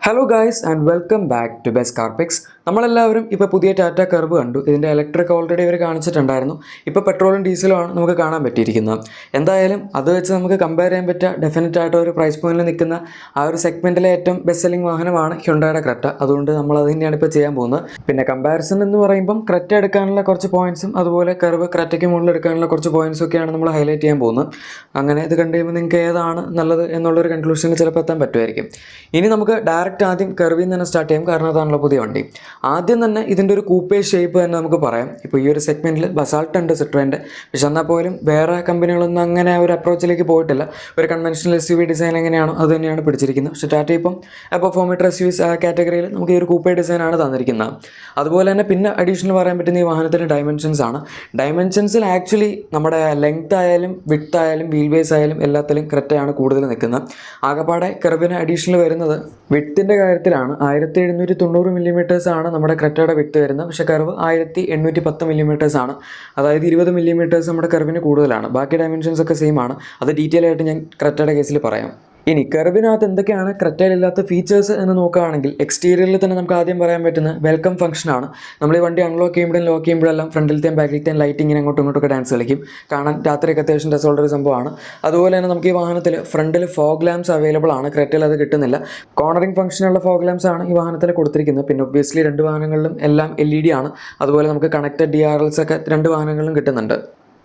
Hello guys and welcome back to best car picks. നമ്മളെല്ലാവരും ഇപ്പോൾ പുതിയ ടാറ്റ കർവ് കണ്ടു. ഇതിൻ്റെ ഇലക്ട്രിക് ഓൾറെഡി ഇവർ കാണിച്ചിട്ടുണ്ടായിരുന്നു. ഇപ്പോൾ പെട്രോളും ഡീസലുമാണ് നമുക്ക് കാണാൻ പറ്റിയിരിക്കുന്നത്. എന്തായാലും അത് വെച്ച് നമുക്ക് കമ്പയർ ചെയ്യാൻ പറ്റുക ഡെഫിനറ്റ് ആയിട്ട് ഒരു പ്രൈസ് പോയിന്റിൽ നിൽക്കുന്ന ആ ഒരു സെഗ്മെൻറ്റിലെ ഏറ്റവും ബെസ്റ്റ് സെല്ലിംഗ് വാഹനമാണ് ഹ്യുണ്ടായുടെ ക്രെറ്റ. അതുകൊണ്ട് നമ്മൾ അത് തന്നെയാണ് ഇപ്പോൾ ചെയ്യാൻ പോകുന്നത്. പിന്നെ കമ്പാരിസൺ എന്ന് പറയുമ്പം ക്രെറ്റ എടുക്കാനുള്ള കുറച്ച് പോയിന്റ്സും അതുപോലെ കർവ് ക്രെറ്റയ്ക്ക് മുകളിൽ എടുക്കാനുള്ള കുറച്ച് പോയിന്റ്സും ഒക്കെയാണ് നമ്മൾ ഹൈലൈറ്റ് ചെയ്യാൻ പോകുന്നത്. അങ്ങനെ ഇത് കണ്ടു കഴിയുമ്പോൾ നിങ്ങൾക്ക് ഏതാണ് നല്ലത് എന്നുള്ളൊരു കൺക്ലൂഷനിൽ ചിലപ്പോൾ എത്താൻ പറ്റുമായിരിക്കും. ഇനി നമുക്ക് ഡയറക്റ്റ് ആദ്യം കർവിൽ നിന്ന് തന്നെ സ്റ്റാർട്ട് ചെയ്യും, കാരണം അതാണല്ലോ പുതിയ വണ്ടി. ആദ്യം തന്നെ ഇതിൻ്റെ ഒരു കൂപ്പേ ഷേപ്പ് തന്നെ നമുക്ക് പറയാം. ഇപ്പോൾ ഈ ഒരു സെഗ്മെൻറ്റിൽ ബസാൾട്ട് ഉണ്ട് സിട്രോൻ്റെ, പക്ഷെ എന്നാൽ പോലും വേറെ കമ്പനികളൊന്നും അങ്ങനെ ഒരു അപ്രോച്ചിലേക്ക് പോയിട്ടില്ല. ഒരു കൺവെൻഷണൽ SUV ഡിസൈൻ എങ്ങനെയാണോ അത് തന്നെയാണ് പിടിച്ചിരിക്കുന്നത്. പക്ഷേ ടാറ്റ ഇപ്പം പെർഫോമീറ്റർ SUVs കാറ്റഗറിയിൽ നമുക്ക് ഈ ഒരു കൂപ്പേ ഡിസൈനാണ് തന്നിരിക്കുന്നത്. അതുപോലെ തന്നെ പിന്നെ അഡീഷണൽ പറയാൻ പറ്റുന്ന ഈ വാഹനത്തിൻ്റെ ഡയമെൻഷൻസ് ആണ്. ഡയമെൻഷൻസിൽ ആക്ച്വലി നമ്മുടെ ലെങ്ത് ആയാലും വിഡ്ത്ത് ആയാലും വീൽ ബേസ് ആയാലും എല്ലാത്തിലും കറക്റ്റാണ് കൂടുതൽ നിൽക്കുന്നത്. ആകപ്പാടെ കർവിന് അഡീഷണൽ വരുന്നത് വിഡ്ത്തിൻ്റെ കാര്യത്തിലാണ്. 1790 mm ആണ് നമ്മുടെ ക്രെറ്റയുടെ വിഡ്ത്ത് വരുന്നത്. പക്ഷേ കർവ് 1810 mm ആണ്. അതായത് 20 mm നമ്മുടെ കർവിന് കൂടുതലാണ്. ബാക്കി ഡയമെൻഷൻസ് ഒക്കെ സെയിം ആണ്. അത് ഡീറ്റെയിൽ ആയിട്ട് ഞാൻ ക്രെറ്റയുടെ കേസിൽ പറയാം. ഇനി കർവിനകത്ത് എന്തൊക്കെയാണ് ക്രെറ്റയിലില്ലാത്ത ഫീച്ചേഴ്സ് എന്ന് നോക്കുകയാണെങ്കിൽ എക്സ്റ്റീരിയറിൽ തന്നെ നമുക്ക് ആദ്യം പറയാൻ പറ്റുന്ന വെൽക്കം ഫംഗ്ഷനാണ്. നമ്മൾ ഈ വണ്ടി അൺലോക്ക് ചെയ്യുമ്പോഴും ലോക്ക് ചെയ്യുമ്പോഴെല്ലാം ഫ്രണ്ടിലത്തെയും ബാക്കിലത്തെയും ലൈറ്റിങ്ങിന് അങ്ങോട്ടും ഇങ്ങോട്ടൊക്കെ ഡാൻസ് കളിക്കും. കാണാൻ രാത്രിയൊക്കെ അത്യാവശ്യം രസമുള്ളൊരു സംഭവമാണ്. അതുപോലെ തന്നെ നമുക്ക് ഈ വാഹനത്തിൽ ഫ്രണ്ടിൽ ഫോഗ് ലാംപ്സ് അവൈലബിൾ ആണ്. ക്രെറ്റയിൽ അത് കിട്ടുന്നില്ല. കോർണറിംഗ് ഫംഗ്ഷനുള്ള ഫോഗ് ലാംപ്സ് ആണ് ഈ വാഹനത്തിൽ കൊടുത്തിരിക്കുന്നത്. പിന്നെ ഒബ്വിയസ്ലി രണ്ട് വാഹനങ്ങളിലും എല്ലാം LED ആണ്. അതുപോലെ നമുക്ക് കണക്റ്റഡ് DRLs ഒക്കെ രണ്ട് വാഹനങ്ങളിലും കിട്ടുന്നുണ്ട്.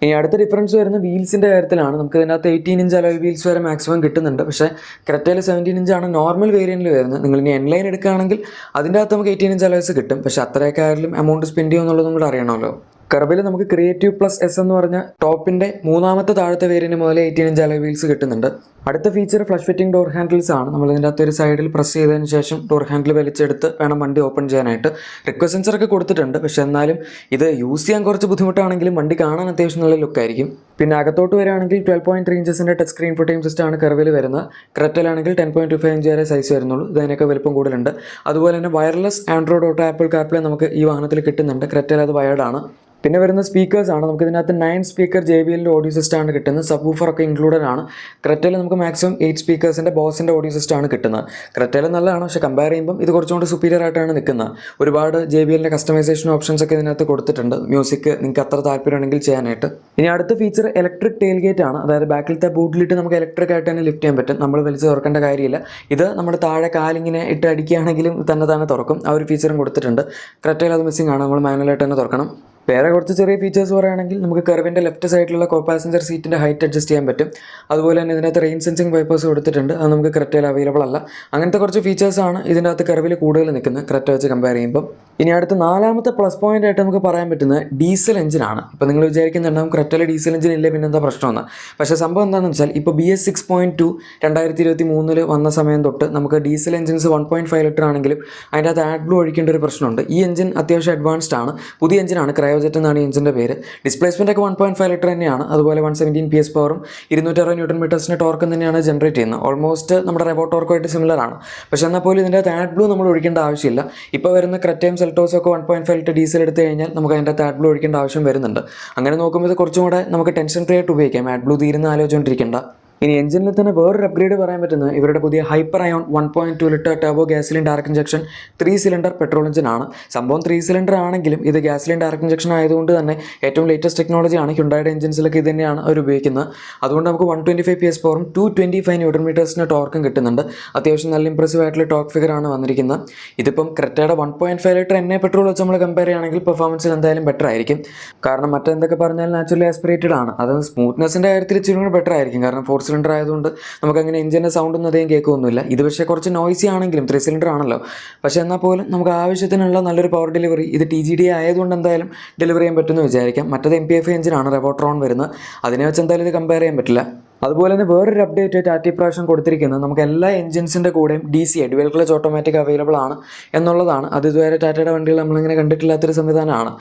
ഇനി അടുത്ത ഡിഫറൻസ് വരുന്നത് വീൽസിൻ്റെ കാര്യത്തിലാണ്. നമുക്ക് ഇതിനകത്ത് 18 ഇഞ്ച് അലോയ് വീൽസ് വരെ മാക്സിമം കിട്ടുന്നുണ്ട്. പക്ഷേ ക്രെറ്റയിൽ 17 ഇഞ്ചാണ് നോർമൽ വേരിയൻറ്റിൽ വരുന്നത്. നിങ്ങൾ ഇനി N-line എടുക്കുകയാണെങ്കിൽ അതിൻ്റെ അകത്ത് നമുക്ക് 18 ഇഞ്ച് അലോയ്സ് കിട്ടും. പക്ഷേ അത്രയൊക്കെ ആയാലും എമൗണ്ട് സ്പെൻഡ് ചെയ്യുമെന്നുള്ളതും കൂടെ അറിയണമല്ലോ. കർവിൽ നമുക്ക് ക്രിയേറ്റീവ് പ്ലസ് S എന്ന് പറഞ്ഞ ടോപ്പിൻ്റെ മൂന്നാമത്തെ താഴത്തെ വേരിയൻറ്റ് മുതൽ 18 ഇഞ്ച് അലോയ് വീൽസ് കിട്ടുന്നുണ്ട്. അടുത്ത feature flush fitting door handles ആണ്. നമ്മൾ ഇതിൻ്റെ അകത്ത് ഒരു സൈഡിൽ പ്രസ് ചെയ്തതിന് ശേഷം ഡോർ ഹാൻഡിൽ വലിച്ചെടുത്ത് വേണം വണ്ടി ഓപ്പൺ ചെയ്യാനായിട്ട്. റിക്വസ്റ്റ് സെൻസറൊക്കെ കൊടുത്തിട്ടുണ്ട്. പക്ഷേ എന്നാലും ഇത് യൂസ് ചെയ്യാൻ കുറച്ച് ബുദ്ധിമുട്ടാണെങ്കിലും വണ്ടി കാണാൻ അത്യാവശ്യം നല്ല ലുക്കായിരിക്കും. പിന്നെ അകത്തോട്ട് വരികയാണെങ്കിൽ 12.3 ഇഞ്ചസിൻ്റെ ടച്ച് സ്ക്രീൻ ഫുട്ടേം സിസ്റ്റമാണ് കർവിൽ വരുന്നത്. ക്രെറ്റയിലാണെങ്കിൽ 10.25 ഇഞ്ച് വരെ സൈസ് വരുന്നുള്ളൂ. ഇതിനൊക്കെ വലുപ്പം കൂടുതലുണ്ട്. അതുപോലെ തന്നെ wireless Android auto apple CarPlay നമുക്ക് ഈ വാഹനത്തിൽ കിട്ടുന്നുണ്ട്. ക്രെറ്റയിൽ അത് വയർഡാണ്. പിന്നെ വരുന്ന സ്പീക്കേഴ്സ് ആണ്. നമുക്ക് ഇതിനകത്ത് 9 സ്പീക്കർ JBLൻ്റെ ഓഡിയോ സിസ്റ്റമാണ് കിട്ടുന്നത്. സബ് വൂഫറൊക്കെ ഇൻക്ലൂഡഡ് ആണ്. ക്രെറ്റയിൽ നമുക്ക് മാക്സിമം 8 സ്പീക്കേഴ്സിൻ്റെ ബോസിൻ്റെ ഓഡിയോ സിസ്റ്റമാണ് കിട്ടുന്നത്. ക്രെറ്റയിൽ നല്ലതാണ്, പക്ഷേ കമ്പയർ ചെയ്യുമ്പം ഇത് കുറച്ചുകൂടി സുപ്പീരിയർ ആയിട്ടാണ് നിൽക്കുന്നത്. ഒരുപാട് JBLൻ്റെ കസ്റ്റമൈസേഷൻ ഓപ്ഷൻസ് ഒക്കെ ഇതിനകത്ത് കൊടുത്തിട്ടുണ്ട്. മ്യൂസിക് നിങ്ങൾക്ക് അത്ര താല്പര്യമുണ്ടെങ്കിൽ ചെയ്യാനായിട്ട്. ഇനി അടുത്ത ഫീച്ചർ ഇലക്ട്രിക് ടെയിൽ ഗേറ്റ് ആണ്. അതായത് ബാക്കിലത്തെ ബൂട്ടിലിട്ട് നമുക്ക് ഇലക്ട്രിക് ആയിട്ട് തന്നെ ലിഫ്റ്റ് ചെയ്യാൻ പറ്റും. നമ്മൾ വലിച്ച് തുറക്കേണ്ട കാര്യമില്ല. ഇത് നമ്മുടെ താഴെ കാലിങ്ങനെ ഇട്ട് അടിക്കുകയാണെങ്കിലും തന്നെ തുറക്കും. ആ ഒരു ഫീച്ചറും കൊടുത്തിട്ടുണ്ട്. ക്രെറ്റയിൽ അത് മിസ്സിംഗ് ആണ്. നമ്മൾ മാനുവലായിട്ട് തന്നെ തുറക്കണം. വേറെ കുറച്ച് ചെറിയ ഫീച്ചേഴ്സ് പറയുകയാണെങ്കിൽ നമുക്ക് കർവിൻ്റെ ലെഫ്റ്റ് സൈഡിലുള്ള കോ പാസഞ്ചർ സീറ്റിൻ്റെ ഹൈറ്റ് അഡ്ജസ്റ്റ് ചെയ്യാൻ പറ്റും. അതുപോലെ തന്നെ ഇതിനകത്ത് റെയിൻ സെൻസിങ് വൈപ്പേഴ്സ് കൊടുത്തിട്ടുണ്ട്. അത് നമുക്ക് ക്രെറ്റയിൽ അവൈലബിൾ അല്ല. അങ്ങനത്തെ കുറച്ച് ഫീച്ചേഴ്സാണ് ഇതിൻ്റെ അകത്ത് കർവിൽ കൂടുതൽ നിൽക്കുന്നത് ക്രെറ്റ വെച്ച് കമ്പയർ ചെയ്യുമ്പോൾ. ഇനി അടുത്ത നാലാമത്തെ പ്ലസ് പോയിന്റ് ആയിട്ട് നമുക്ക് പറയാൻ പറ്റുന്നത് ഡീസൽ എഞ്ചിനാണ്. ഇപ്പോൾ നിങ്ങൾ വിചാരിക്കുന്നുണ്ടാവും ക്രെറ്റയിൽ ഡീസൽ എഞ്ചിൻ ഇല്ലേ പിന്നെന്താ പ്രശ്നമെന്ന്. പക്ഷേ സംഭവം എന്താണെന്ന് വെച്ചാൽ ഇപ്പോൾ BS 6.2 2023 വന്ന സമയം തൊട്ട് നമുക്ക് ഡീസൽ എഞ്ചിൻസ് 1.5 ലിറ്റർ ആണെങ്കിലും അതിൻ്റെ അകത്ത് ആഡ് ബ്ലൂ ഒഴിക്കേണ്ട ഒരു പ്രശ്നമുണ്ട്. ഈ എഞ്ചിൻ അത്യാവശ്യം അഡ്വാൻസ്ഡ് ആണ്. പുതിയ എഞ്ചിനാണ്, ക്രയോജെറ്റ് എന്നാണ് ഈ എഞ്ചിൻ്റെ പേര്. ഡിസ്പ്ലേസ്മെൻ്റ് ഒക്കെ 1.5 ലിറ്റർ തന്നെയാണ്. അതുപോലെ 117 PS പവറും 260 Nm ടോർക്കും തന്നെയാണ് ജനറേറ്റ് ചെയ്യുന്നത്. ഓൾമോസ്റ്റ് നമ്മുടെ റെവോ ടോർക്കുമായിട്ട് സിമിലർ ആണ്. പക്ഷേ എന്നാൽ പോലും ഇതിൻ്റെ അകത്ത് ആഡ് ബ്ലൂ നമ്മൾ ഒഴിക്കേണ്ട ആവശ്യമില്ല. ഇപ്പോൾ വരുന്ന ക്രെറ്റയും സെൽറ്റോസൊക്കെ 1.5 ലിറ്റർ ഡീസൽ എടുത്തു കഴിഞ്ഞാൽ നമുക്ക് അതിൻ്റെ അകത്ത് ആഡ് ബ്ലൂ ഒഴിക്കേണ്ട ആവശ്യം വരുന്നുണ്ട്. അങ്ങനെ നോക്കുമ്പോൾ ഇത് കുറച്ചും കൂടെ നമുക്ക് ടെൻഷൻ ഫ്രീ ആയിട്ട് ഉപയോഗിക്കാം. ആഡ് ബ്ലൂ തീരുന്ന ആലോചിച്ചുകൊണ്ടിരിക്കേണ്ട. ഇനി എഞ്ചിനിൽ തന്നെ വേറൊരു അപ്ഗ്രേഡ് പറയാൻ പറ്റുന്നത് ഇവരുടെ പുതിയ hyper ion 1.2 litre turbo ഗ്യാസിലിൻ direct injection 3 cylinder petrol എഞ്ചിനാണ്. സംഭവം 3 സിലിണ്ടർ ആണെങ്കിലും ഇത് ഗ്യാസിലിൻ ഡയറക്ട് ഇഞ്ചക്ഷൻ ആയതുകൊണ്ട് തന്നെ ഏറ്റവും ലേറ്റസ്റ്റ് ടെക്നോളജിയാണ്. ഹ്യുണ്ടായുടെ എഞ്ചിൻസിലൊക്കെ ഇത് തന്നെയാണ് അവർ ഉപയോഗിക്കുന്നത്. അതുകൊണ്ട് നമുക്ക് 125 PS പവറും 225 Nm ടോർക്കും കിട്ടുന്നുണ്ട്. അത്യാവശ്യം നല്ല ഇംപ്രസീവ് ആയിട്ടുള്ള ടോർക്ക് ഫിഗർ ആണ് വന്നിരിക്കുന്നത്. ഇതിപ്പം ക്രെറ്റയുടെ 1.5 ലിറ്റർ NA പെട്രോൾ വെച്ച് നമ്മൾ കമ്പയർ ചെയ്യുകയാണെങ്കിൽ പെർഫോമൻസിൽ എന്തായാലും ബെറ്റർ ആയിരിക്കും. കാരണം മറ്റെന്തൊക്കെ പറഞ്ഞാൽ നാച്ചുറലി ആസ്പിറേറ്റഡ് ആണ്. അത് സ്മൂത്ത്നെസ്സിൻ്റെ കാര്യത്തിൽ ഇച്ചിരി കൂടി ബെറ്റർ ആയിരിക്കും. കാരണം 4 സിലിണ്ടർ ആയതുകൊണ്ട് നമുക്ക് അങ്ങനെ എഞ്ചിൻ്റെ സൗണ്ടൊന്നും അധികം കേൾക്കുകയൊന്നുമില്ല. ഇത് പക്ഷേ കുറച്ച് നോയ്സി ആണെങ്കിലും 3 സിലിണ്ടർ ആണല്ലോ. പക്ഷേ എന്നാൽ പോലും നമുക്ക് ആവശ്യത്തിനുള്ള നല്ലൊരു പവർ ഡെലിവറി ഇത് TGD ആയതുകൊണ്ട് എന്തായാലും ഡെലിവറി ചെയ്യാൻ പറ്റുമെന്ന് വിചാരിക്കാം. മറ്റേത് MPF എഞ്ചിനാണ് റെവോട്രോൺ വരുന്നത്. അതിനെ വെച്ച് എന്തായാലും ഇത് കമ്പയർ ചെയ്യാൻ പറ്റില്ല. അതുപോലെ തന്നെ വേറൊരു അപ്ഡേറ്റ് ടാറ്റ ഇപ്രാവശ്യം കൊടുത്തിരിക്കുന്നത് നമുക്ക് എല്ലാ എഞ്ചിൻസിൻ്റെ കൂടെയും DCA dual clutch automatic available ആണ് എന്നുള്ളതാണ്. അത് ഇതുവരെ ടാറ്റയുടെ വണ്ടികൾ നമ്മളിങ്ങനെ കണ്ടിട്ടില്ലാത്തൊരു സംവിധാനമാണ്.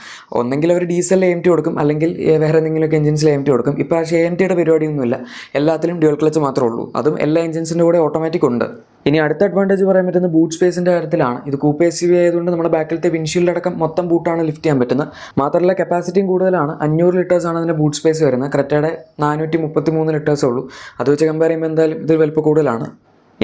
ഒന്നെങ്കിൽ അവർ ഡീസലിൽ AMT കൊടുക്കും, അല്ലെങ്കിൽ വേറെ എന്തെങ്കിലുമൊക്കെ എഞ്ചിൻസിൽ AMT കൊടുക്കും. ഇപ്രാവശ്യം AMTയുടെ പരിപാടിയൊന്നുമില്ല. എല്ലാത്തിലും ഡ്യുവൽ ക്ലച്ച് മാത്രമേ ഉള്ളൂ. അതും എല്ലാ എഞ്ചിൻസിൻ്റെ കൂടെ ഓട്ടോമാറ്റിക് ഉണ്ട്. ഇനി അടുത്ത അഡ്വാൻറ്റേജ് പറയാൻ പറ്റുന്ന ബൂട്ട് സ്പേസിൻ്റെ കാര്യത്തിലാണ്. ഇത് കൂപ്പേ SUV ആയതുകൊണ്ട് നമ്മുടെ ബാക്കിലത്തെ വിൻഷീൽഡ് അടക്കം മൊത്തം ബൂട്ടാണ് ലിഫ്റ്റ് ചെയ്യാൻ പറ്റുന്നത്. മാത്രമല്ല കപ്പാസിറ്റിയും കൂടുതലാണ്. 500 ലിറ്റേഴ്സാണ് അതിൻ്റെ ബൂട്ട് സ്പേസ് വരുന്നത്. ക്രെറ്റയുടെ 433 ലിറ്റേഴ്സേ ഉള്ളൂ. അത് വെച്ച് കമ്പയർ ചെയ്യുമ്പോൾ എന്തായാലും ഇത് വലിപ്പം കൂടുതലാണ്.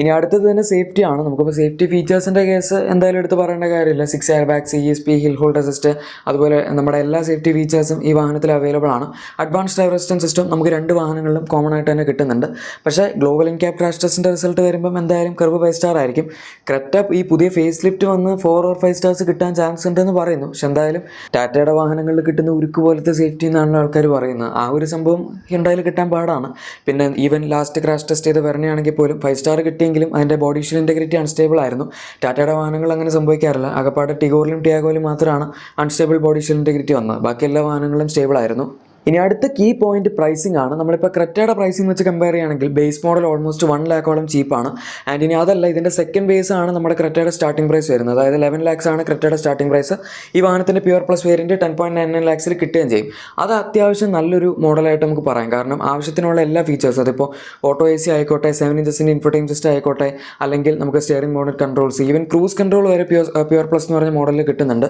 ഇനി അടുത്തത് തന്നെ സേഫ്റ്റി ആണ്. നമുക്കിപ്പോൾ സേഫ്റ്റി ഫീച്ചേഴ്സിൻ്റെ കേസ് എന്തായാലും എടുത്ത് പറയേണ്ട കാര്യമില്ല. 6 air bags, ESP, hill hold assist, അതുപോലെ നമ്മുടെ എല്ലാ സേഫ്റ്റി ഫീച്ചേഴ്സും ഈ വാഹനത്തിൽ അവൈലബിൾ ആണ്. അഡ്വാൻസ് ഡ്രൈവർ അസിസ്റ്റൻസ് സിസ്റ്റം നമുക്ക് 2 വാഹനങ്ങളിലും കോമൺ ആയിട്ട് തന്നെ കിട്ടുന്നുണ്ട്. പക്ഷേ ഗ്ലോബൽ ഇൻക്യാപ് ക്രാഷ് ടെസ്റ്റിൻ്റെ റിസൾട്ട് വരുമ്പം എന്തായാലും കർവ് 5 സ്റ്റാർ ആയിരിക്കും. ക്രെറ്റ ഈ പുതിയ ഫേസ് ലിഫ്റ്റ് വന്ന് 4 or 5 സ്റ്റാർസ് കിട്ടാൻ ചാൻസ് ഉണ്ടെന്ന് പറയുന്നു. പക്ഷെ എന്തായാലും ടാറ്റയുടെ വാഹനങ്ങളിൽ കിട്ടുന്ന ഉരുക്ക് പോലത്തെ സേഫ്റ്റി എന്നാണല്ലോ ആൾക്കാർ പറയുന്നത്. ആ ഒരു സംഭവം ഹ്യുണ്ടായിൽ കിട്ടാൻ പാടാണ്. പിന്നെ ഈവൻ ലാസ്റ്റ് ക്രാഷ് ടെസ്റ്റ് ചെയ്ത് വരണയാണെങ്കിൽ പോലും 5 സ്റ്റാർ കിട്ടിയെങ്കിലും അതിൻ്റെ ബോഡി ഷീൽ ഇൻറ്റഗ്രിറ്റി അൺസ്റ്റേബിൾ ആയിരുന്നു. ടാറ്റയുടെ വാഹനങ്ങൾ അങ്ങനെ സംഭവിക്കാറില്ല. അകപ്പാട് ടിഗോറിലും ടിയാഗോയിലും മാത്രമാണ് അൺസ്റ്റേബിൾ ബോഡി ഷീൽ ഇൻറ്റഗ്രിറ്റി വന്നത്. ബാക്കി എല്ലാ വാഹനങ്ങളും സ്റ്റേബിൾ ആയിരുന്നു. ഇനി അടുത്ത കീ പോയിന്റ് പ്രൈസിംഗ് ആണ്. നമ്മളിപ്പോൾ ക്രെറ്റയുടെ പ്രൈസിംഗ് വെച്ച് കമ്പയർ ചെയ്യുകയാണെങ്കിൽ ബേസ് മോഡൽ ഓൾമോസ്റ്റ് 1 lakhോളം ചീപ്പാണ്. ആൻഡ് ഇനി അതല്ല, ഇതിൻ്റെ സെക്കൻഡ് ബേസ് ആണ് നമ്മുടെ ക്രെറ്റയുടെ സ്റ്റാർട്ടിംഗ് പ്രൈസ് വരുന്നത്. അതായത് 11 lakhs ആണ് ക്രെറ്റയുടെ സ്റ്റാർട്ടിംഗ് പ്രൈസ്. ഈ വാഹനത്തിൻ്റെ പ്യുവർ പ്ലസ് വേരിയൻറ്റ് 10.99 lakhsൽ കിട്ടുകയും ചെയ്യും. അത് അത്യാവശ്യം നല്ലൊരു മോഡലായിട്ട് നമുക്ക് പറയാം. കാരണം ആവശ്യത്തിനുള്ള എല്ലാ ഫീച്ചേഴ്സും, അതിപ്പോൾ ഓട്ടോ AC ആയിക്കോട്ടെ, 7 inches ഇൻഫോർടൈൻ സിസ്റ്റം ആയിക്കോട്ടെ, അല്ലെങ്കിൽ നമുക്ക് steering model controls, even cruise control വരെ പ്യുവർ പ്ലസ് എന്ന് പറഞ്ഞ മോഡലിൽ കിട്ടുന്നുണ്ട്.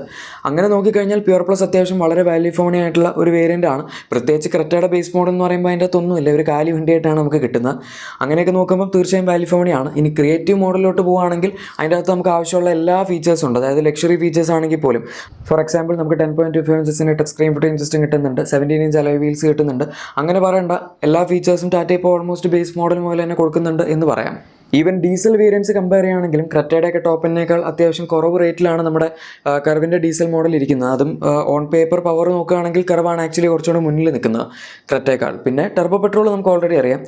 അങ്ങനെ നോക്കിക്കഴിഞ്ഞാൽ പ്യുവർ പ്ലസ് അത്യാവശ്യം വളരെ വാല്യൂ ഫോണി ആയിട്ടുള്ള ഒരു വേരിയൻ്റ് ആണ്. പ്രത്യേകിച്ച് ക്രെറ്റയുടെ ബേസ് മോഡൽ എന്ന് പറയുമ്പോൾ അതിൻ്റെ അകത്തൊന്നുമില്ല, ഒരു കാലി വണ്ടിയായിട്ടാണ് നമുക്ക് കിട്ടുന്നത്. അങ്ങനെയൊക്കെ നോക്കുമ്പോൾ തീർച്ചയായും വാല്യൂ ഫോണിയാണ്. ഇനി ക്രിയേറ്റീവ് മോഡലിലോട്ട് പോകുകയാണെങ്കിൽ അതിൻ്റെ അകത്ത് നമുക്ക് ആവശ്യമുള്ള എല്ലാ ഫീച്ചേഴ്സും ഉണ്ട്. അതായത് ലക്ഷറി ഫീച്ചേഴ്സ് ആണെങ്കിൽ പോലും, ഫോർ എക്സാമ്പിൾ നമുക്ക് 10.25 inches touch screen footage system കിട്ടുന്നുണ്ട്, 17 inch അലോയ് വീൽസ് കിട്ടുന്നുണ്ട്. അങ്ങനെ പറയേണ്ട എല്ലാ ഫീച്ചേഴ്സും ടാറ്റ ഇപ്പോൾ ഓൾമോസ്റ്റ് ബേസ് മോഡൽ മുതൽ തന്നെ കൊടുക്കുന്നുണ്ട് എന്ന് പറയാം. ഈവൻ ഡീസൽ വേരിയൻസ് കമ്പയർ ചെയ്യുകയാണെങ്കിലും ക്രെറ്റയുടെയൊക്കെ ടോപ്പിനേക്കാൾ അത്യാവശ്യം കുറവ് റേറ്റിലാണ് നമ്മുടെ കർവിൻ്റെ ഡീസൽ മോഡൽ ഇരിക്കുന്നത്. അതും ഓൺ പേപ്പർ പവർ നോക്കുകയാണെങ്കിൽ കർവാണ് ആക്ച്വലി കുറച്ചുകൂടി മുന്നിൽ നിൽക്കുന്നത് ക്രെറ്റയേക്കാൾ. പിന്നെ ടർബോ പെട്രോൾ നമുക്ക് ഓൾറെഡി അറിയാം.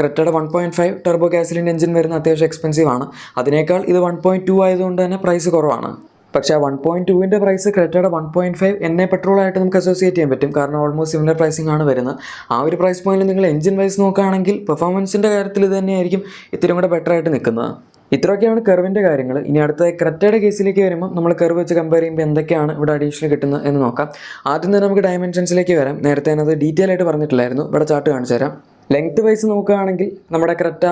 ക്രെറ്റയുടെ 1.5 ടർബോ ഗ്യാസലിൻ എഞ്ചിൻ വരുന്ന അത്യാവശ്യം എക്സ്പെൻസീവ് ആണ്. അതിനേക്കാൾ ഇത് 1.2 ആയതുകൊണ്ട് തന്നെ പ്രൈസ് കുറവാണ്. പക്ഷേ ആ 1.2ൻ്റെ പ്രൈസ് ക്രെറ്റയുടെ 1.5 എണ്ണ പെട്രോളായിട്ട് നമുക്ക് അസോസിയേറ്റ് ചെയ്യാൻ പറ്റും. കാരണം ഓൾമോസ്റ്റ് സിമിലർ പ്രൈസിംഗ് ആണ് വരുന്നത്. ആ ഒരു പ്രൈസ് പോയിന്റിൽ നിങ്ങൾ എഞ്ചിൻ വൈസ് നോക്കുകയാണെങ്കിൽ പെർഫോമൻസിൻ്റെ കാര്യത്തിൽ ഇത് തന്നെയായിരിക്കും ഇത്തിരി കൂടെ ബെറ്റർ ആയിട്ട് നിൽക്കുന്നത്. ഇത്രയൊക്കെയാണ് കർവിൻ്റെ കാര്യങ്ങൾ. ഇനി അടുത്ത ക്രെറ്റയുടെ കേസിലേക്ക് വരുമ്പോൾ നമ്മൾ കർവ് വെച്ച് കമ്പയർ ചെയ്യുമ്പോൾ എന്തൊക്കെയാണ് ഇവിടെ അഡീഷണൽ കിട്ടുന്നത് എന്ന് നോക്കാം. ആദ്യം തന്നെ നമുക്ക് ഡയമെൻഷൻസിലേക്ക് വരാം. നേരത്തെ ഞാനത് ഡീറ്റെയിൽ ആയിട്ട് പറഞ്ഞിട്ടില്ലായിരുന്നു. ഇവിടെ ചാർട്ട് കാണിച്ചു തരാം. ലെങ്ത് വൈസ് നോക്കുകയാണെങ്കിൽ നമ്മുടെ ക്രെറ്റ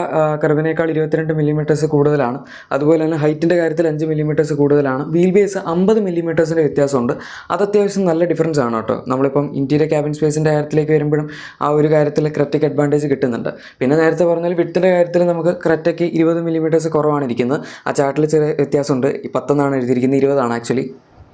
കർവിനേക്കാൾ 22 mm കൂടുതലാണ്. അതുപോലെ തന്നെ ഹൈറ്റിൻ്റെ കാര്യത്തിൽ 5 mm കൂടുതലാണ്. വീൽ ബേസ് 50 mm വ്യത്യാസമുണ്ട്. അത് അത്യാവശ്യം നല്ല ഡിഫറൻസ് ആണ് കേട്ടോ. നമ്മളിപ്പം ഇൻറ്റീരിയർ ക്യാബിൻ സ്പേസിൻ്റെ കാര്യത്തിലേക്ക് വരുമ്പോഴും ആ ഒരു കാര്യത്തിൽ ക്രെറ്റയ്ക്ക് അഡ്വാൻറ്റേജ് കിട്ടുന്നുണ്ട്. പിന്നെ നേരത്തെ പറഞ്ഞാൽ വിഡ്ത്തിൻ്റെ കാര്യത്തിൽ നമുക്ക് ക്രെറ്റയ്ക്ക് 20 mm കുറവാണ് ഇരിക്കുന്നത്. ആ ചാർട്ടിൽ ചെറിയ വ്യത്യാസമുണ്ട്. 10 എന്നാണ് എഴുതിയിരിക്കുന്നത്, 20 ആണ് ആക്ച്വലി.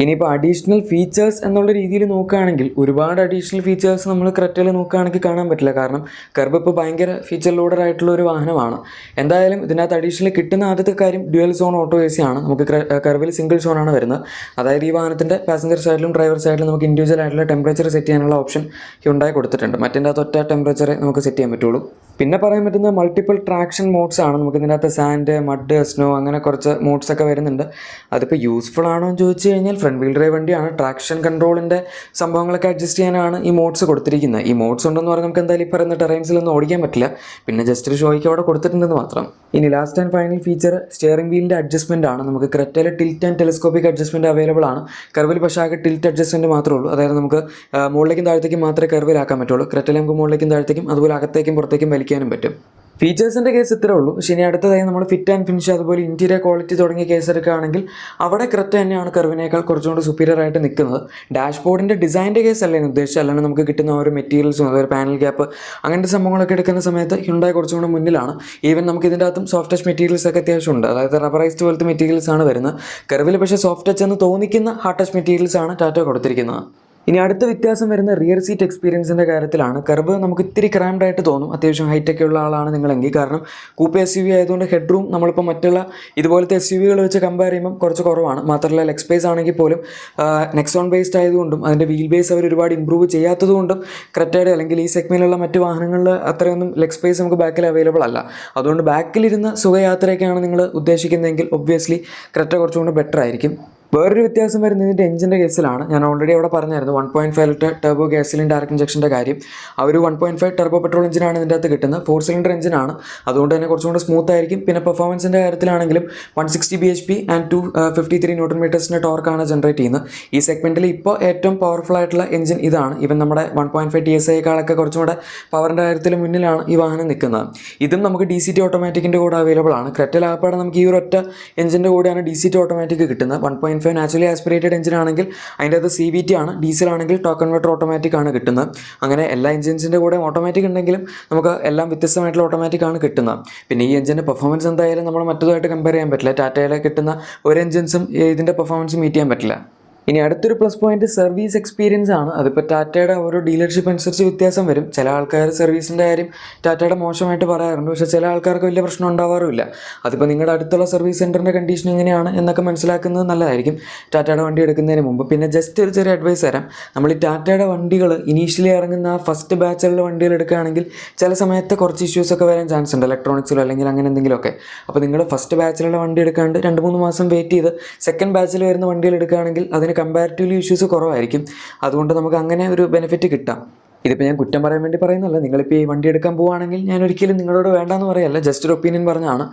ഇനിയിപ്പോൾ അഡീഷണൽ ഫീച്ചേഴ്സ് എന്നുള്ള രീതിയിൽ നോക്കുകയാണെങ്കിൽ ഒരുപാട് അഡീഷണൽ ഫീച്ചേഴ്സ് നമ്മൾ ക്രെറ്റയിൽ നോക്കുകയാണെങ്കിൽ കാണാൻ പറ്റില്ല. കാരണം കർവ് ഇപ്പോൾ ഭയങ്കര ഫീച്ചർ ലോഡഡ് ആയിട്ടുള്ള ഒരു വാഹനമാണ്. എന്തായാലും ഇതിനകത്ത് അഡീഷണൽ കിട്ടുന്ന ആദ്യത്തെ കാര്യം ഡ്യുവൽ സോൺ ഓട്ടോ AC ആണ്. നമുക്ക് കർവിൽ സിംഗിൾ സോണാണ് വരുന്നത്. അതായത് ഈ വാഹനത്തിൻ്റെ പാസഞ്ചർ സൈഡിലും ഡ്രൈവർ സൈഡിലും നമുക്ക് ഇൻഡിവിജ്വൽ ആയിട്ടുള്ള ടെമ്പറേച്ചർ സെറ്റ് ചെയ്യാനുള്ള ഓപ്ഷൻ ഹ്യുണ്ടായി കൊടുത്തിട്ടുണ്ട്. മറ്റേൻ്റെ അകത്ത് ഒറ്റ ടെമ്പറേച്ചറെ നമുക്ക് സെറ്റ് ചെയ്യാൻ പറ്റുള്ളൂ. പിന്നെ പറയാൻ പറ്റുന്ന മൾട്ടിപ്പിൾ ട്രാക്ഷൻ മോഡ്സ് ആണ്. നമുക്ക് ഇതിനകത്ത് സാൻഡ്, മഡ്, സ്നോ അങ്ങനെ കുറച്ച് മോഡ്സ് ഒക്കെ വരുന്നുണ്ട്. അതിപ്പോൾ യൂസ്ഫുൾ ആണോ എന്ന് ചോദിച്ചു കഴിഞ്ഞാൽ ഫ്രണ്ട് വീൽ ഡ്രൈവ് വണ്ടിയാണ്. ട്രാക്ഷൻ കൺട്രോളിൻ്റെ സംഭവങ്ങളൊക്കെ അഡ്ജസ്റ്റ് ചെയ്യാനാണ് ഈ മോഡ്സ് കൊടുത്തിരിക്കുന്നത്. ഈ മോഡ്സ് ഉണ്ടെന്ന് പറഞ്ഞാൽ നമുക്ക് എന്തായാലും ഈ പറയുന്ന ടെറൈൻസിലൊന്നും ഓടിക്കാൻ പറ്റില്ല. പിന്നെ ജസ്റ്റ് ഒരു ഷോയ്ക്ക് അവിടെ കൊടുത്തിട്ടുണ്ടെന്ന് മാത്രം. ഇനി last and final feature steering വീലിൻ്റെ അഡ്ജസ്റ്റ്മെൻ്റ് ആണ്. നമുക്ക് ക്രെറ്റയിൽ tilt and telescopic adjustment available ആണ്. കർവിൽ പക്ഷേ ആകെ ടിൽറ്റ് അഡ്ജസ്റ്റ്മെൻറ്റ് മാത്രമേ ഉള്ളൂ. അതായത് നമുക്ക് മുകളിലേക്കും താഴത്തേക്കും മാത്രമേ കർവിലാക്കാൻ പറ്റുള്ളൂ. ക്രെറ്റയിൽ നമുക്ക് മുകളിലേക്കും താഴത്തേക്കും അതുപോലെ അകത്തേക്കും പുറത്തേക്കും വലിക്കാനും പറ്റും. ഫീച്ചേഴ്സിൻ്റെ കേസ് ഇത്രേ ഉള്ളൂ. പക്ഷേ ഇനി അടുത്തതായി നമ്മൾ ഫിറ്റ് ആൻഡ് ഫിനിഷ് അതുപോലെ ഇൻറ്റീരിയർ ക്വാളിറ്റി തുടങ്ങിയ കേസ് എടുക്കുകയാണെങ്കിൽ അവിടെ ക്രെറ്റ തന്നെയാണ് കർവിനേക്കാൾ കുറച്ചുകൂടി സുപ്പീരിയർ ആയിട്ട് നിൽക്കുന്നത്. ഡാഷ്ബോർഡിൻ്റെ ഡിസൈൻ്റെ കേസ് അല്ലേ ഉദ്ദേശിച്ചത്, അല്ലാണ്ട് നമുക്ക് കിട്ടുന്ന ഓരോ മെറ്റീരിയൽസും അതുപോലെ പാനൽ ഗ്യാപ്പ് അങ്ങനത്തെ സംഭവങ്ങളൊക്കെ എടുക്കുന്ന സമയത്ത് ഹ്യുണ്ടായി കുറച്ചുകൂടി മുന്നിലാണ്. ഈവൻ നമുക്ക് ഇതിൻ്റെ അകത്തും സോഫ്റ്റ് ടച്ച് മെറ്റീരിയൽസ് ഒക്കെ അത്യാവശ്യം ഉണ്ട്. അതായത് റബ്ബറൈസ്ഡ് പോലത്തെ മെറ്റീരിയൽസ് ആണ് വരുന്നത്. കർവിൽ പക്ഷേ സോഫ്റ്റ് ടച്ച് എന്ന് തോന്നിക്കുന്ന ഹാർഡ് ടച്ച് മെറ്റീരിയൽസ് ആണ് ടാറ്റ കൊടുത്തിരിക്കുന്നത്. ഇനി അടുത്ത വ്യത്യാസം വരുന്ന റിയർ സീറ്റ് എക്സ്പീരിയൻസിൻ്റെ കാര്യത്തിലാണ്. കർവ് നമുക്ക് ഇത്തിരി ക്രാംഡ് ആയിട്ട് തോന്നും അത്യാവശ്യം ഹൈറ്റൊക്കെ ഉള്ള ആളാണ് നിങ്ങളെങ്കിൽ. കാരണം കൂപ്പ SUV ആയതുകൊണ്ട് ഹെഡ് റൂം നമ്മളിപ്പോൾ മറ്റുള്ള ഇതുപോലത്തെ SUVകൾ വെച്ച് കമ്പയർ ചെയ്യുമ്പോൾ കുറച്ച് കുറവാണ്. മാത്രമല്ല ലെഗ് സ്പേസ് ആണെങ്കിൽ പോലും നെക്സോൺ ബേസ്ഡ് ആയതുകൊണ്ടും അതിൻ്റെ വീൽ ബേസ് അവർ ഒരുപാട് ഇമ്പ്രൂവ് ചെയ്യാത്തതുകൊണ്ടും ക്രെറ്റയുടെ അല്ലെങ്കിൽ ഈ സെഗ്മെൻറ്റിലുള്ള മറ്റ് വാഹനങ്ങളിൽ അത്രയൊന്നും ലെഗ് സ്പേസ് നമുക്ക് ബാക്കിൽ അവൈലബിൾ അല്ല. അതുകൊണ്ട് ബാക്കിലിരുന്ന സുഖയാത്രയൊക്കെയാണ് നിങ്ങൾ ഉദ്ദേശിക്കുന്നതെങ്കിൽ ഒബ്വിയസ്ലി ക്രെറ്റ കുറച്ചുകൂടി ബെറ്റർ ആയിരിക്കും. വേറൊരു വ്യത്യാസം വരുന്നത് ഇതിൻ്റെ എഞ്ചിൻ്റെ കേസിലാണ്. ഞാൻ ഓൾറെഡി അവിടെ പറഞ്ഞായിരുന്നു 1.5 ലിറ്റർ ടർബോ ഗ്യാസലിൻ ഡയറക്ട് ഇഞ്ചക്ഷൻ്റെ കാര്യം. ആ ഒരു 1.5 ടർബോ പെട്രോൾ എഞ്ചിനാണ് ഇതിൻ്റെ അകത്ത് കിട്ടുന്നത്. 4 സിലിണ്ടർ എഞ്ചിനാണ്. അതുകൊണ്ട് തന്നെ കുറച്ചും കൂടി സ്മൂത്ത് ആയിരിക്കും. പിന്നെ പെർഫോമൻസിൻ്റെ കാര്യത്തിലാണെങ്കിലും 160 bhp ആൻഡ് 253 Nm ടോർക്കാണ് ജനറേറ്റ് ചെയ്യുന്നത്. ഈ സെഗ്മെൻറ്റിൽ ഇപ്പോൾ ഏറ്റവും പവർഫുൾ ആയിട്ടുള്ള എഞ്ചിൻ ഇതാണ്. ഇവൻ നമ്മുടെ 1.5 TSIയേക്കാളൊക്കെ കുറച്ചും കൂടെ പവറിൻ്റെ കാര്യത്തിൽ മുന്നിലാണ് ഈ വാഹനം നിൽക്കുന്നത്. ഇതും നമുക്ക് DCT ഓട്ടോമാറ്റിക്കിൻ്റെ കൂടെ അവൈലബിൾ ആണ്. ക്രെറ്റയിൽ ആപ്പാടെ നമുക്ക് ഈ ഒരു ഒറ്റ എഞ്ചിൻ്റെ കൂടെയാണ് DCT ഓട്ടോമാറ്റിക് കിട്ടുന്നത്. 1.5 1.5 നാച്ചുറലി ആസ്പിറേറ്റഡ് എഞ്ചിൻ ആണെങ്കിൽ അതിൻ്റെ അത് CVT ആണ്, ഡീസലാണെങ്കിൽ ടോർക്ക് കൺവെർട്ടർ ഓട്ടോമാറ്റിക് ആണ് കിട്ടുന്നത്. അങ്ങനെ എല്ലാ എഞ്ചിൻസിൻ്റെ കൂടെ ഓട്ടോമാറ്റിക് ഉണ്ടെങ്കിലും നമുക്ക് എല്ലാം വ്യത്യസ്തമായിട്ടുള്ള ഓട്ടോമാറ്റിക് ആണ് കിട്ടുന്നത്. പിന്നെ ഈ എഞ്ചിൻ്റെ പെർഫോമൻസ് എന്തായാലും നമ്മൾ മറ്റതുമായിട്ട് കമ്പയർ ചെയ്യാൻ പറ്റില്ല. ടാറ്റയിലെ കിട്ടുന്ന ഒരു എഞ്ചിൻസും ഇതിൻ്റെ പെർഫോമൻസ് മീറ്റ് ചെയ്യാൻ പറ്റില്ല. ഇനി അടുത്തൊരു പ്ലസ് പോയിന്റ് സർവീസ് എക്സ്പീരിയൻസ് ആണ്. അതിപ്പോൾ ടാറ്റയുടെ ഓരോ ഡീലർഷിപ്പ് അനുസരിച്ച് വ്യത്യാസം വരും. ചില ആൾക്കാർ സർവീസിൻ്റെ കാര്യം ടാറ്റയുടെ മോശമായിട്ട് പറയാറുണ്ട്, പക്ഷേ ചില ആൾക്കാർക്ക് വലിയ പ്രശ്നം ഉണ്ടാവാറുമില്ല. അതിപ്പോൾ നിങ്ങളുടെ അടുത്തുള്ള സർവീസ് സെൻറ്ററിൻ്റെ കണ്ടീഷൻ എങ്ങനെയാണ് എന്നൊക്കെ മനസ്സിലാക്കുന്നത് നല്ലതായിരിക്കും ടാറ്റയുടെ വണ്ടി എടുക്കുന്നതിന് മുമ്പ്. പിന്നെ ജസ്റ്റ് ഒരു ചെറിയ അഡ്വൈസ് തരാം. നമ്മൾ ഈ ടാറ്റയുടെ വണ്ടികൾ ഇനീഷ്യലി ഇറങ്ങുന്ന ആ ഫസ്റ്റ് ബാച്ചിലുള്ള വണ്ടികൾ എടുക്കുകയാണെങ്കിൽ ചില സമയത്ത് കുറച്ച് ഇഷ്യൂസൊക്കെ വരാൻ ചാൻസ് ഉണ്ട്, ഇലക്ട്രോണിക്സിലോ അല്ലെങ്കിൽ അങ്ങനെ എന്തെങ്കിലുമൊക്കെ. അപ്പോൾ നിങ്ങൾ ഫസ്റ്റ് ബാച്ചിലുള്ള വണ്ടി എടുക്കാണ്ട് 2-3 മാസം വെയിറ്റ് ചെയ്ത് സെക്കൻഡ് ബാച്ചിൽ വരുന്ന വണ്ടികൾ എടുക്കുകയാണെങ്കിൽ അതിന് കമ്പാരിറ്റീവ്ലി ഇഷ്യൂസ് കുറവായിരിക്കും. അതുകൊണ്ട് നമുക്ക് അങ്ങനെ ഒരു ബെനിഫിറ്റ് കിട്ടാം. ഇതിപ്പോൾ ഞാൻ കുറ്റം പറയാൻ വേണ്ടി പറയുന്നല്ല. നിങ്ങളിപ്പോൾ ഈ വണ്ടി എടുക്കാൻ പോവുകയാണെങ്കിൽ ഞാൻ ഒരിക്കലും നിങ്ങളോട് വേണ്ടാന്ന് പറയല്ല, ജസ്റ്റ് ഒരു ഒപ്പീനിയൻ പറഞ്ഞാണ്.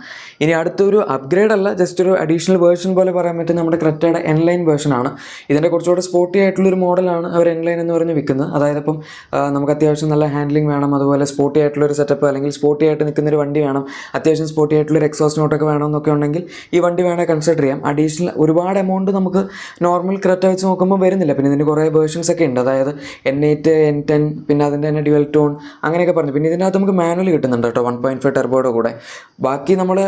ഇനി അടുത്തൊരു അപ്ഗ്രേഡ് അല്ല, ജസ്റ്റ് ഒരു അഡീഷണൽ വേർഷൻ പോലെ പറയാൻ പറ്റും നമ്മുടെ ക്രെറ്റയുടെ എൻലൈൻ വേർഷനാണ്. ഇതിൻ്റെ കുറച്ചുകൂടെ സ്പോർട്ടി ആയിട്ടുള്ളൊരു മോഡലാണ് അവർ എൻലൈൻ എന്ന് പറഞ്ഞ് വിൽക്കുന്നത്. അതായത് ഇപ്പം നമുക്ക് അത്യാവശ്യം നല്ല ഹാൻഡ്ലിംഗ് വേണം, അതുപോലെ സ്പോർട്ടി ആയിട്ടുള്ളൊരു സെറ്റപ്പ് അല്ലെങ്കിൽ സ്പോർട്ടി ആയിട്ട് നിൽക്കുന്നൊരു വണ്ടി വേണം, അത്യാവശ്യം സ്പോർട്ടി ആയിട്ടുള്ളൊരു എക്സോസ്റ്റ് നോട്ടൊക്കെ വേണമെന്നൊക്കെ ഉണ്ടെങ്കിൽ ഈ വണ്ടി വേണേൽ കൺസിഡർ ചെയ്യാം. അഡീഷണൽ ഒരുപാട് എമൗണ്ട് നമുക്ക് നോർമൽ ക്രെറ്റ വെച്ച് നോക്കുമ്പോൾ വരുന്നില്ല. പിന്നെ ഇതിന് കുറേ വേർഷൻസ് ഒക്കെ ഉണ്ട്, അതായത് N8, N10, പിന്നെ അതിൻ്റെ തന്നെ ഡ്യുവൽ ടോൺ അങ്ങനെയൊക്കെ പറഞ്ഞു. പിന്നെ ഇതിനകത്ത് നമുക്ക് മാനുവൽ കിട്ടുന്നുണ്ട് കേട്ടോ, 1.5 ടെർബോയുടെ കൂടെ. ബാക്കി നമ്മൾ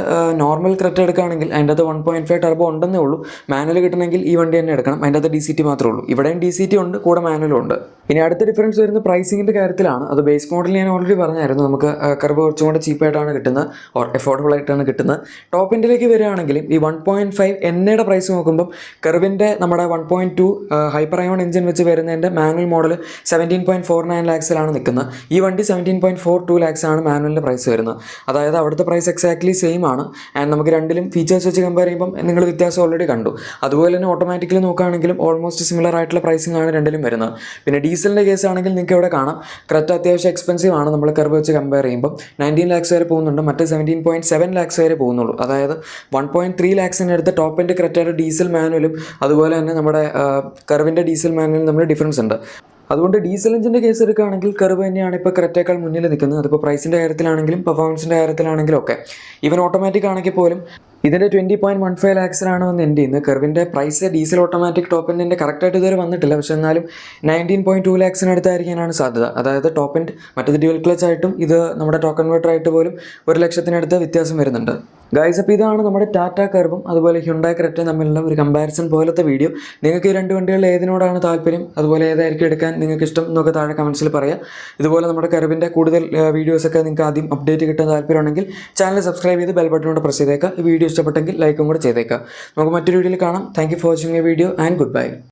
നോർമൽ ക്രെറ്റ എടുക്കുകയാണെങ്കിൽ അതിൻ്റെ അകത്ത് 1.5 ടെർബോ ഉണ്ടെന്നേ ഉള്ളൂ. മാനുവൽ കിട്ടണമെങ്കിൽ ഈ വണ്ടി തന്നെ എടുക്കണം. അതിൻ്റെ അകത്ത് DCT മാത്രമേ ഉള്ളൂ. ഇവിടെയും DCT ഉണ്ട്, കൂടെ മാനുവലും ഉണ്ട്. ഇനി അടുത്ത ഡിഫറൻസ് വരുന്നത് പ്രൈസിങ്ങിൻ്റെ കാര്യത്തിലാണ്. അത് ബേസ് മോഡൽ ഞാൻ ഓൾറെഡി പറഞ്ഞായിരുന്നു, നമുക്ക് കർവ് കുറച്ചും കൂടെ ചീപ്പായിട്ടാണ് കിട്ടുന്നത്, ഓർ എഫോർഡബിൾ ആയിട്ടാണ് കിട്ടുന്നത്. ടോപ്പ് എൻഡിലേക്ക് വരികയാണെങ്കിലും ഈ 1.5 എന്നയുടെ പ്രൈസ് നോക്കുമ്പം കർവിൻ്റെ നമ്മുടെ 1.2 ഹൈപ്പർ അയോൺ എഞ്ചിൻ വെച്ച് വരുന്നതിൻ്റെ മാനുവൽ മോഡൽ 17.49 ലാക്സിലാണ് നിൽക്കുന്നത്. ഈ വണ്ടി 17.42 ലാക്സാണ് മാനുവലിൻ്റെ പ്രൈസ് വരുന്നത്. അതായത് അവിടുത്തെ പ്രൈസ് എക്സാക്ട്ലി സെയിം ആണ്. ആൻഡ് നമുക്ക് രണ്ടിലും ഫീച്ചേഴ്സ് വെച്ച് കമ്പയർ ചെയ്യുമ്പം നിങ്ങൾ വ്യത്യാസം ഓൾറെഡി കണ്ടു. അതുപോലെ തന്നെ ഓട്ടോമാറ്റിക്കലി നോക്കുകയാണെങ്കിലും ഓൾമോസ്റ്റ് സിമിലർ ആയിട്ടുള്ള പ്രൈസിംഗ് ആണ് രണ്ടിലും വരുന്നത്. പിന്നെ ഡീസലിൻ്റെ കേസ് ആണെങ്കിൽ നിങ്ങൾക്ക് ഇവിടെ കാണാം, ക്രെറ്റ അത്യാവശ്യം എക്സ്പെൻസീവ് ആണ് നമ്മൾ കർവ് വെച്ച് കമ്പയർ ചെയ്യുമ്പോൾ. 19 ലാക്സ് വരെ പോകുന്നുണ്ട്, മറ്റേ 17.7 ലാക്സ് വരെ പോകുന്നുള്ളൂ. അതായത് 1.3 ലാക്സിന് അടുത്ത് ടോപ്പ് എൻഡ് ക്രെറ്റയുടെ ഡീസൽ മാനുവലും അതുപോലെ തന്നെ നമ്മുടെ കർവിൻ്റെ ഡീസൽ മാനുവലും തമ്മിൽ ഡിഫറൻസ് ഉണ്ട്. അതുകൊണ്ട് ഡീസൽ എഞ്ചിൻ്റെ കേസ് എടുക്കുകയാണെങ്കിൽ കർവ് തന്നെയാണ് ഇപ്പോൾ ക്രെറ്റയേക്കാൾ മുന്നിൽ നിൽക്കുന്നത്. അതിപ്പോൾ പ്രൈസിൻ്റെ കാര്യത്തിലാണെങ്കിലും പെർഫോമൻസിൻ്റെ കാര്യത്തിലാണെങ്കിലും ഒക്കെ. ഈവൻ ഓട്ടോമാറ്റിക് ആണെങ്കിൽ പോലും ഇതിൻ്റെ 20.15 ലാക്സിലാണ് വന്ന് എൻഡ് ചെയ്യുന്നത്. കർവിൻ്റെ പ്രൈസ് ഡീസൽ ഓട്ടോമാറ്റിക് ടോപ്പ് എൻഡിൻ്റെ കറക്റ്റായിട്ട് ഇതുവരെ വന്നിട്ടില്ല, പക്ഷേ എന്നാലും 19.2 ലാക്സിനടുത്തായിരിക്കാനാണ് സാധ്യത. അതായത് ടോപ്പ് എൻഡ് മറ്റേത് ഡ്യുവൽ ക്ലച്ച് ആയിട്ടും ഇത് നമ്മുടെ ടോക്ക് കൺവേർട്ടർ ആയിട്ട് പോലും 1 ലക്ഷത്തിനടുത്ത് വ്യത്യാസം വരുന്നുണ്ട്. ഗൈസ്, അപ്പോൾ ഇതാണ് നമ്മുടെ ടാറ്റ കർവും അതുപോലെ ഹ്യുണ്ടായി ക്രെറ്റയും തമ്മിലുള്ള ഒരു കമ്പാരിസൺ പോലത്തെ വീഡിയോ. നിങ്ങൾക്ക് ഈ 2 വണ്ടികളിൽ ഏതിനോടാണ് താല്പര്യം, അതുപോലെ ഏതായിരിക്കും എടുക്കാൻ നിങ്ങൾക്ക് ഇഷ്ടം എന്നൊക്കെ താഴെ കമൻസിൽ പറയാം. ഇതുപോലെ നമ്മുടെ കർവിൻ്റെ കൂടുതൽ വീഡിയോസൊക്കെ നിങ്ങൾക്ക് ആദ്യം അപ്ഡേറ്റ് കിട്ടാൻ താല്പര്യമുണ്ടെങ്കിൽ ചാനൽ സബ്സ്ക്രൈബ് ചെയ്ത് ബെൽ ബട്ടണോട് പ്രസ് ചെയ്തേക്കുക. ഈ വീഡിയോ ഇഷ്ടപ്പെട്ടെങ്കിൽ ലൈക്കും കൂടെ ചെയ്തേക്കുക. നമുക്ക് മറ്റൊരു വീഡിയോയിൽ കാണാം. Thank you for watching A video and good bye.